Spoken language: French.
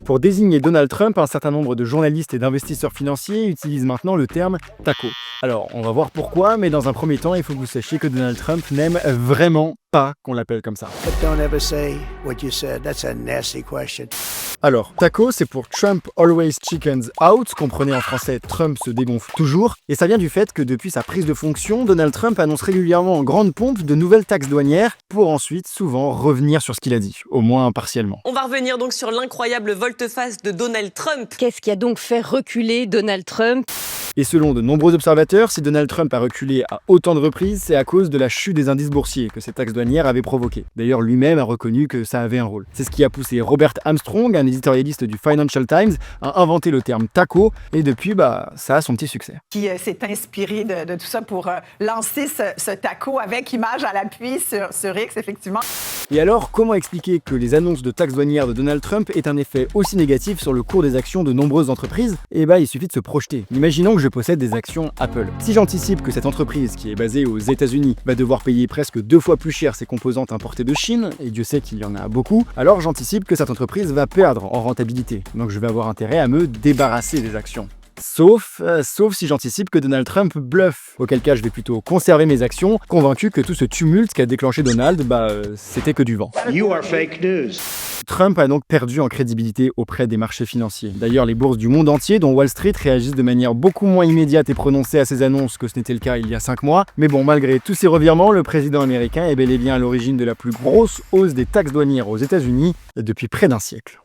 Pour désigner Donald Trump, un certain nombre de journalistes et d'investisseurs financiers utilisent maintenant le terme taco. Alors, on va voir pourquoi, mais dans un premier temps, il faut que vous sachiez que Donald Trump n'aime vraiment pas qu'on l'appelle comme ça. But don't ever say what you said. That's a nasty question. Alors, taco, c'est pour Trump always chickens out, comprenez en français Trump se dégonfle toujours, et ça vient du fait que depuis sa prise de fonction, Donald Trump annonce régulièrement en grande pompe de nouvelles taxes douanières pour ensuite souvent revenir sur ce qu'il a dit, au moins partiellement. On va revenir donc sur l'incroyable volte-face de Donald Trump. Qu'est-ce qui a donc fait reculer Donald Trump ? Et selon de nombreux observateurs, si Donald Trump a reculé à autant de reprises, c'est à cause de la chute des indices boursiers que ces taxes douanières avaient provoqué. D'ailleurs, lui-même a reconnu que ça avait un rôle. C'est ce qui a poussé Robert Armstrong, un éditorialiste du Financial Times, à inventer le terme taco, et depuis, ça a son petit succès. Qui s'est inspiré de tout ça pour lancer ce taco avec image à l'appui sur X, effectivement. Et alors, comment expliquer que les annonces de taxes douanières de Donald Trump aient un effet aussi négatif sur le cours des actions de nombreuses entreprises ? Il suffit de se projeter. Imaginons que je possède des actions Apple. Si j'anticipe que cette entreprise, qui est basée aux États-Unis, va devoir payer presque 2 fois plus cher ses composantes importées de Chine, et Dieu sait qu'il y en a beaucoup, alors j'anticipe que cette entreprise va perdre en rentabilité. Donc je vais avoir intérêt à me débarrasser des actions. Sauf si j'anticipe que Donald Trump bluffe, auquel cas je vais plutôt conserver mes actions, convaincu que tout ce tumulte qu'a déclenché Donald, c'était que du vent. You are fake news. Trump a donc perdu en crédibilité auprès des marchés financiers. D'ailleurs, les bourses du monde entier, dont Wall Street, réagissent de manière beaucoup moins immédiate et prononcée à ces annonces que ce n'était le cas il y a 5 mois. Mais bon, malgré tous ces revirements, le président américain est bel et bien à l'origine de la plus grosse hausse des taxes douanières aux États-Unis depuis près d'un siècle.